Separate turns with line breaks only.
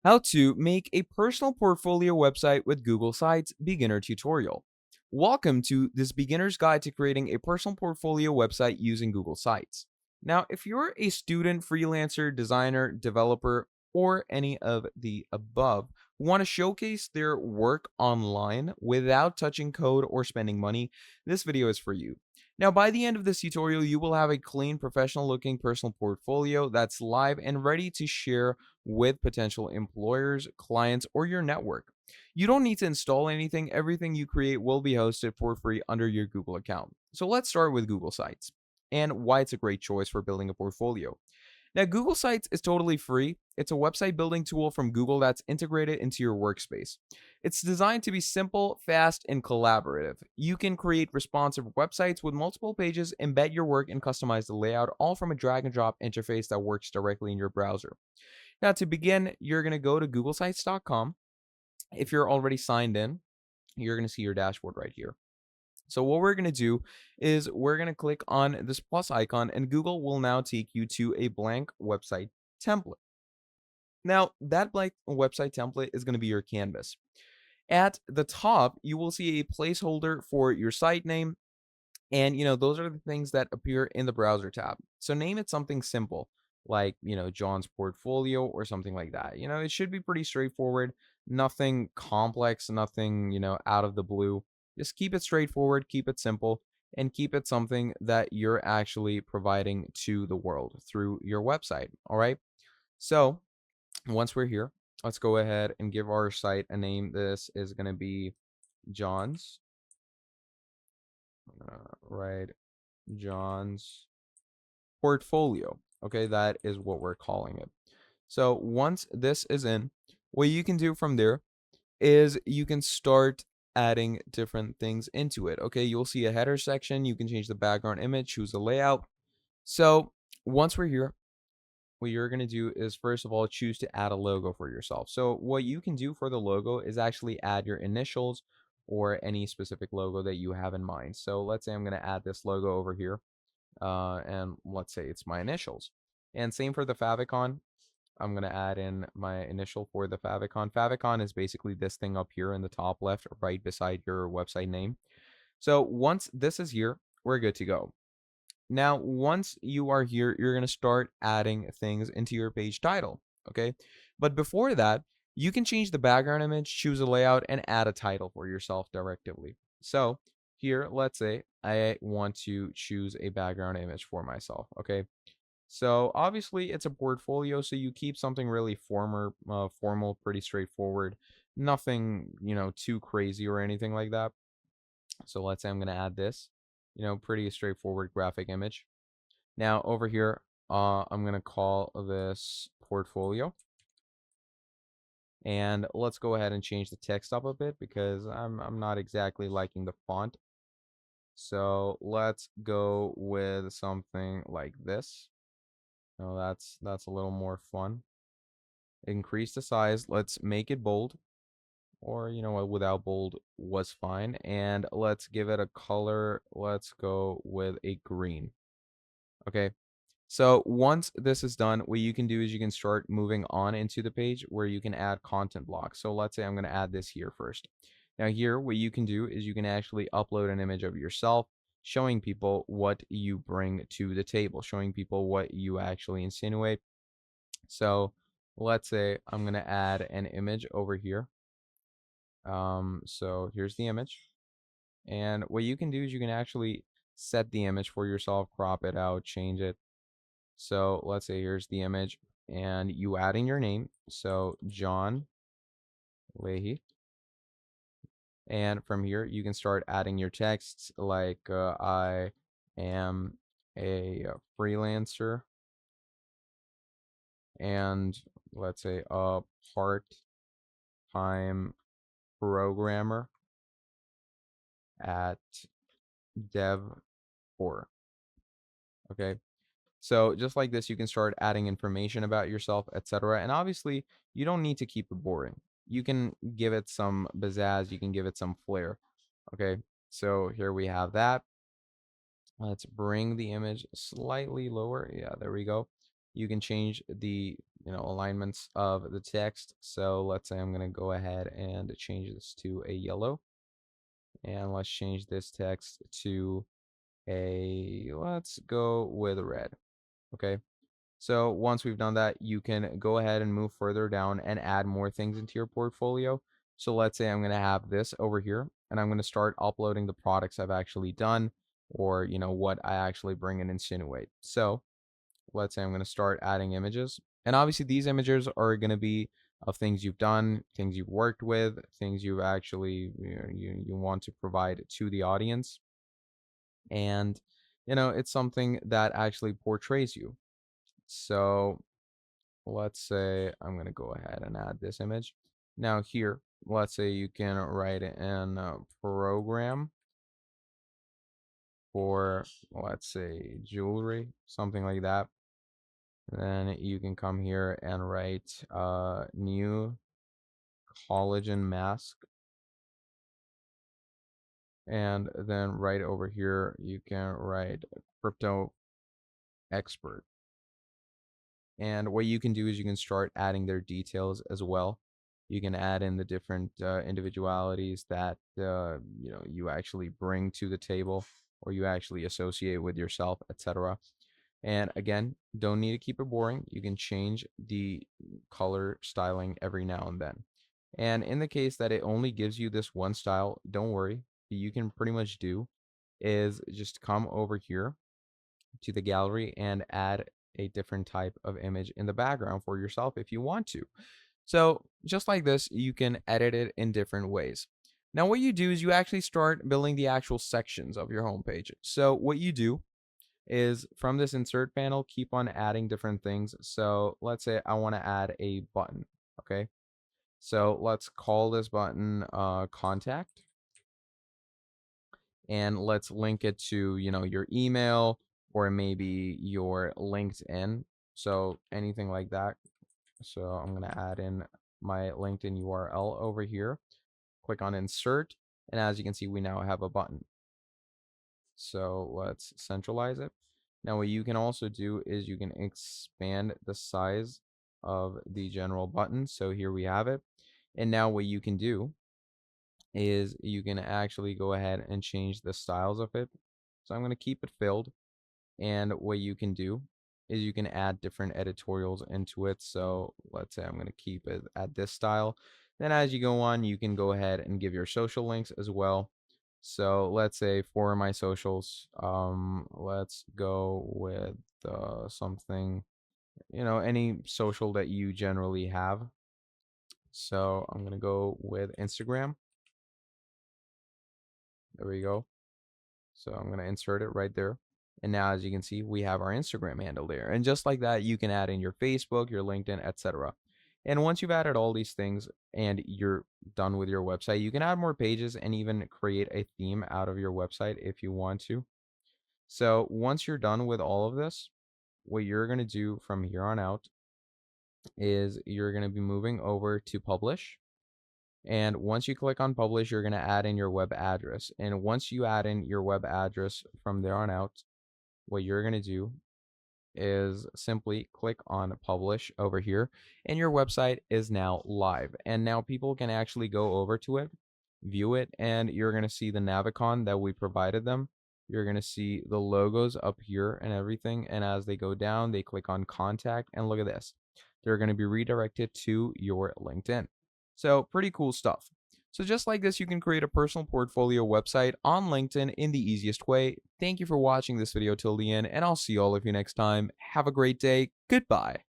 How to make a personal portfolio website with Google Sites beginner tutorial. Welcome to this beginner's guide to creating a personal portfolio website using Google Sites. Now, if you're a student, freelancer, designer, developer, or any of the above who want to showcase their work online without touching code or spending money, this video is for you. Now, by the end of this tutorial, you will have a clean, professional looking personal portfolio that's live and ready to share with potential employers, clients, or your network. You don't need to install anything. Everything you create will be hosted for free under your Google account. So let's start with Google Sites and why it's a great choice for building a portfolio. Now, Google Sites is totally free. It's a website building tool from Google that's integrated into your workspace. It's designed to be simple, fast, and collaborative. You can create responsive websites with multiple pages, embed your work, and customize the layout, all from a drag and drop interface that works directly in your browser. Now, to begin, you're going to go to googlesites.com. If you're already signed in, you're going to see your dashboard right here. So what we're going to do is we're going to click on this plus icon, and Google will now take you to a blank website template. Now, that blank website template is going to be your canvas. At the top, you will see a placeholder for your site name, and those are the things that appear in the browser tab. So name it something simple like, John's portfolio or something like that. It should be pretty straightforward, nothing complex, nothing, out of the blue. Just keep it straightforward, keep it simple, and keep it something that you're actually providing to the world through your website. All right. So once we're here, let's go ahead and give our site a name. This is going to be John's, right? John's portfolio. Okay, that is what we're calling it. So once this is in, what you can do from there is you can start adding different things into it. Okay, you'll see a header section. You can change the background image, choose the layout. So once we're here, what you're going to do is first of all choose to add a logo for yourself. So what you can do for the logo is actually add your initials or any specific logo that you have in mind. So let's say I'm going to add this logo over here, and let's say it's my initials. And same for the favicon. I'm going to add in my initial for the favicon. Favicon is basically this thing up here in the top left, right beside your website name. So once this is here, we're good to go. Now, once you are here, you're going to start adding things into your page title. Okay. But before that, you can change the background image, choose a layout, and add a title for yourself directly. So here, let's say I want to choose a background image for myself. Okay. So obviously it's a portfolio, so you keep something really formal, pretty straightforward. Nothing, too crazy or anything like that. So let's say I'm going to add this, pretty straightforward graphic image. Now over here, I'm going to call this portfolio. And let's go ahead and change the text up a bit because I'm not exactly liking the font. So let's go with something like this. No, that's a little more fun. Increase the size. Let's make it bold. Or, what, without bold was fine. And let's give it a color. Let's go with a green. Okay. So once this is done, what you can do is you can start moving on into the page where you can add content blocks. So let's say I'm going to add this here first. Now here, what you can do is you can actually upload an image of yourself, showing people what you bring to the table, showing people what you actually insinuate. So let's say I'm going to add an image over here. So here's the image. And what you can do is you can actually set the image for yourself, crop it out, change it. So let's say here's the image and you add in your name. So John Leahy. And from here, you can start adding your texts like I am a freelancer and let's say a part-time programmer at dev4. Okay. So just like this, you can start adding information about yourself, etc. And obviously, you don't need to keep it boring. You can give it some pizzazz. You can give it some flair. Okay. So here we have that. Let's bring the image slightly lower. Yeah, there we go. You can change the alignments of the text. So let's say I'm going to go ahead and change this to a yellow, and let's change this text to let's go with red. Okay. So once we've done that, you can go ahead and move further down and add more things into your portfolio. So let's say I'm going to have this over here, and I'm going to start uploading the products I've actually done, or what I actually bring and insinuate. So let's say I'm going to start adding images. And obviously these images are going to be of things you've done, things you've worked with, things you've actually you want to provide to the audience. And it's something that actually portrays you. So let's say I'm going to go ahead and add this image. Now here, let's say you can write in a program for, let's say, jewelry, something like that. Then you can come here and write new collagen mask. And then right over here, you can write crypto expert. And what you can do is you can start adding their details as well. You can add in the different individualities that you actually bring to the table, or you actually associate with yourself, etc. And again, don't need to keep it boring. You can change the color styling every now and then. And in the case that it only gives you this one style, don't worry. You can pretty much do is just come over here to the gallery and add a different type of image in the background for yourself if you want to. So just like this, you can edit it in different ways. Now what you do is you actually start building the actual sections of your homepage. So what you do is from this insert panel, keep on adding different things. So let's say I want to add a button. Okay. So let's call this button contact, and let's link it to, your email or maybe your LinkedIn. So anything like that. So I'm going to add in my LinkedIn URL over here, click on insert. And as you can see, we now have a button. So let's centralize it. Now what you can also do is you can expand the size of the general button. So here we have it. And now what you can do is you can actually go ahead and change the styles of it. So I'm going to keep it filled. And what you can do is you can add different editorials into it. So let's say I'm going to keep it at this style. Then as you go on, you can go ahead and give your social links as well. So let's say for my socials, let's go with something, any social that you generally have. So I'm going to go with Instagram. There we go. So I'm going to insert it right there. And now, as you can see, we have our Instagram handle there. And just like that, you can add in your Facebook, your LinkedIn, etc. And once you've added all these things and you're done with your website, you can add more pages and even create a theme out of your website if you want to. So once you're done with all of this, what you're going to do from here on out is you're going to be moving over to publish. And once you click on publish, you're going to add in your web address. And once you add in your web address from there on out, what you're going to do is simply click on publish over here, and your website is now live. And now people can actually go over to it, view it, and you're going to see the navicon that we provided them. You're going to see the logos up here and everything. And as they go down, they click on contact, and look at this. They're going to be redirected to your LinkedIn. So pretty cool stuff. So just like this, you can create a personal portfolio website on LinkedIn in the easiest way. Thank you for watching this video till the end, and I'll see all of you next time. Have a great day. Goodbye.